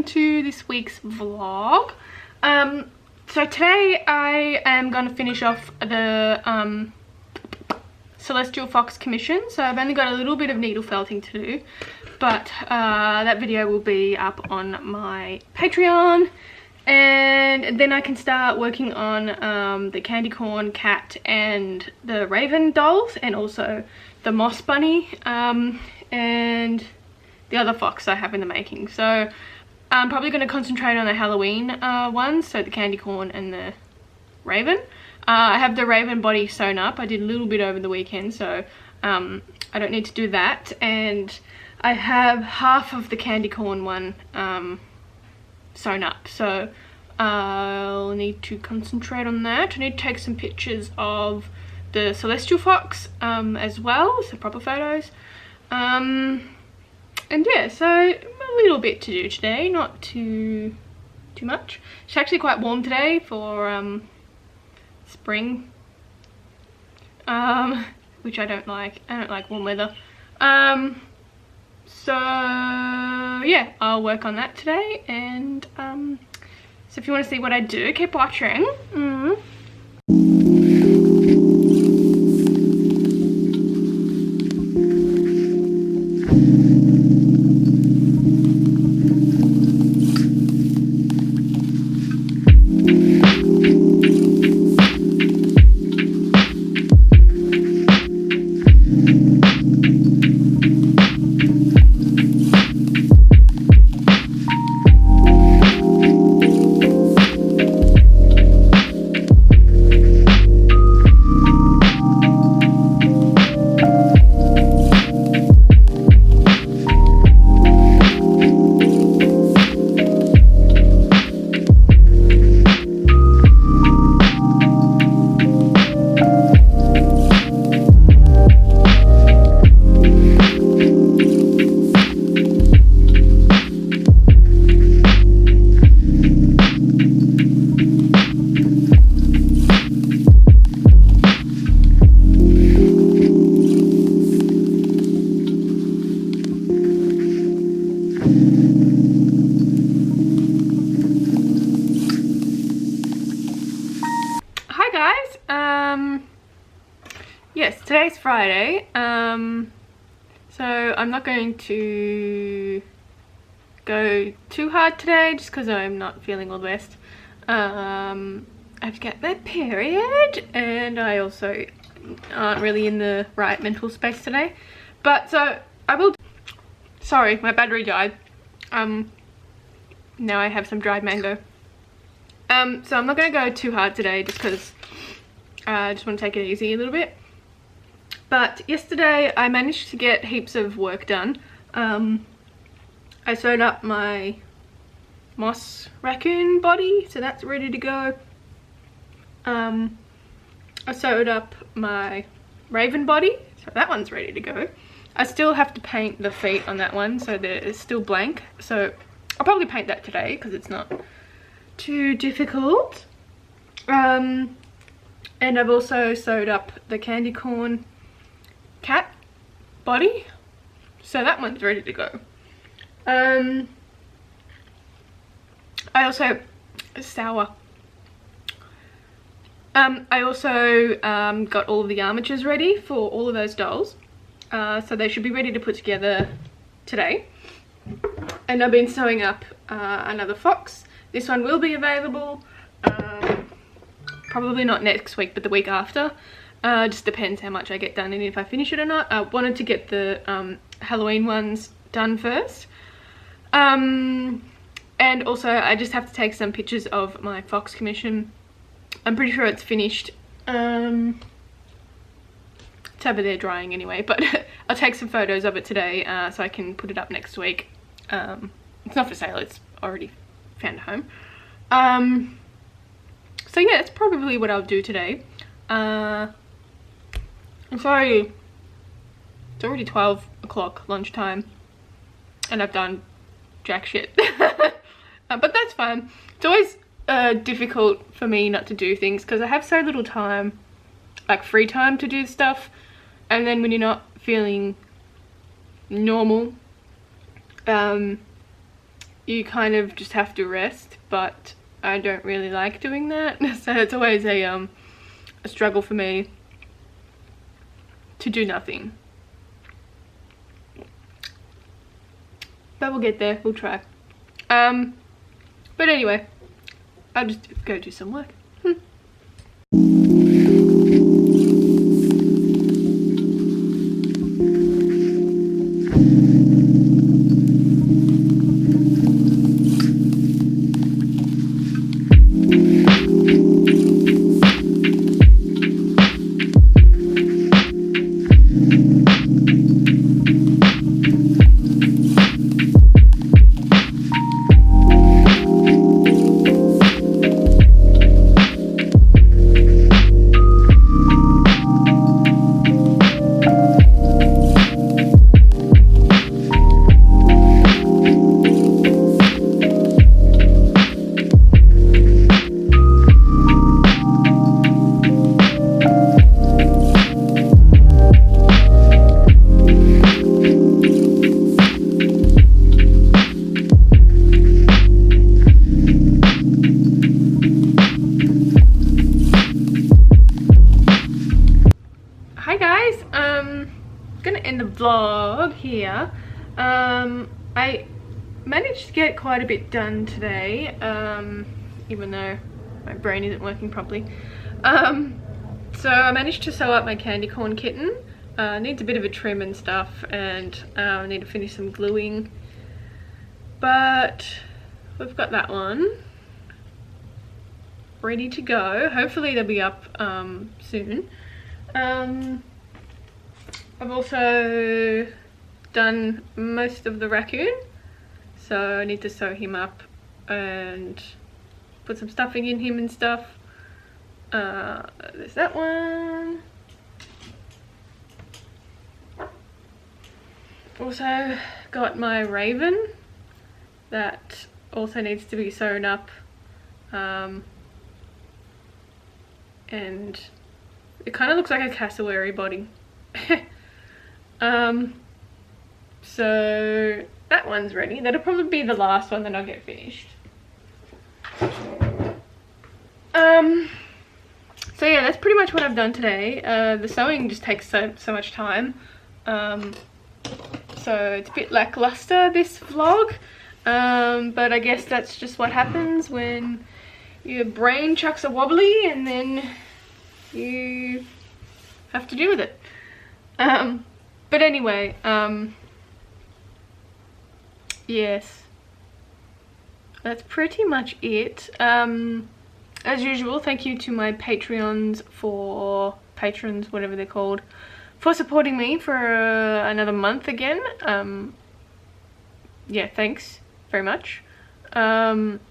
welcome to this week's vlog. So today I am going to finish off the Celestial Fox commission. So I've only got a little bit of needle felting to do, but that video will be up on my Patreon, and then I can start working on the candy corn cat and the raven dolls, and also the moss bunny and the other fox I have in the making. So I'm probably going to concentrate on the Halloween ones, so the candy corn and the raven. I have the raven body sewn up. I did a little bit over the weekend, so I don't need to do that. And I have half of the candy corn one sewn up, so I'll need to concentrate on that. I need to take some pictures of the Celestial Fox as well, so proper photos. And yeah, so a little bit to do today, not too much. It's actually quite warm today for spring, which I don't like. I don't like warm weather. So yeah, I'll work on that today, and so if you want to see what I do, keep watching. Yes, today's Friday, so I'm not going to go too hard today just because I'm not feeling all the best. I have to get my period, and I also aren't really in the right mental space today, but so I will. Sorry, my battery died. Now I have some dried mango. So I'm not going to go too hard today just because I just want to take it easy a little bit. But yesterday I managed to get heaps of work done. I sewed up my moss raccoon body, so that's ready to go. I sewed up my raven body, so that one's ready to go. I still have to paint the feet on that one, so they're still blank. So I'll probably paint that today because it's not too difficult. And I've also sewed up the candy corn cat body, so that one's ready to go. I also got all of the armatures ready for all of those dolls, so they should be ready to put together today. And I've been sewing up another fox. This one will be available probably not next week, but the week after. Just depends how much I get done and if I finish it or not. I wanted to get the Halloween ones done first. And also I just have to take some pictures of my fox commission. I'm pretty sure it's finished. It's over there drying anyway, but I'll take some photos of it today so I can put it up next week. It's not for sale, it's already found a home. So yeah, that's probably what I'll do today. I'm sorry, it's already 12 o'clock lunchtime and I've done jack shit. But that's fine. It's always difficult for me not to do things because I have so little time, like free time to do stuff, and then when you're not feeling normal, you kind of just have to rest, but I don't really like doing that. So it's always a struggle for me to do nothing. But we'll get there, we'll try. But anyway, I'll just go do some work. Gonna end the vlog here. I managed to get quite a bit done today, even though my brain isn't working properly. So I managed to sew up my candy corn kitten. Needs a bit of a trim and stuff, and I need to finish some gluing, but we've got that one ready to go. Hopefully they'll be up soon. I've also done most of the raccoon, so I need to sew him up and put some stuffing in him and stuff. There's that one. Also got my raven that also needs to be sewn up, and it kind of looks like a cassowary body. So that one's ready. That'll probably be the last one that I'll get finished. So yeah, that's pretty much what I've done today. The sewing just takes so much time, so it's a bit lackluster, this vlog, but I guess that's just what happens when your brain chucks a wobbly and then you have to deal with it. But anyway, yes, that's pretty much it. As usual, thank you to my patrons, whatever they're called, for supporting me for another month again. Yeah, thanks very much. And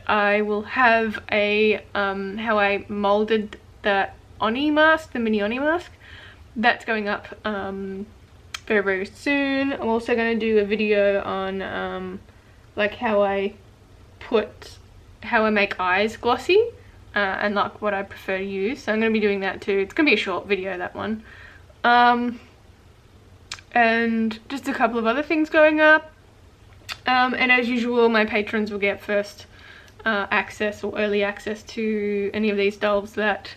I will have a how I molded the Oni mask, the mini Oni mask. That's going up very, very soon. I'm also going to do a video on like how I make eyes glossy, and like what I prefer to use. So I'm going to be doing that too. It's going to be a short video, that one. And just a couple of other things going up. And as usual, my patrons will get first access or early access to any of these dolls that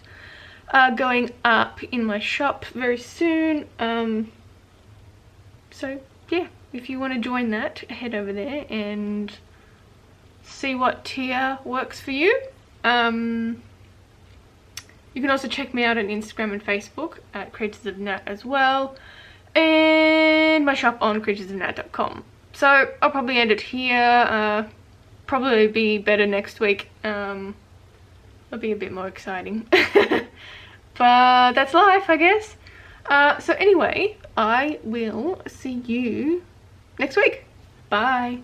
are going up in my shop very soon. So yeah, if you want to join that, head over there and see what tier works for you. You can also check me out on Instagram and Facebook at Creatures of Nat as well, and my shop on creaturesofnat.com. So I'll probably end it here. Probably be better next week. It'll be a bit more exciting. But that's life, I guess. So anyway, I will see you next week. Bye.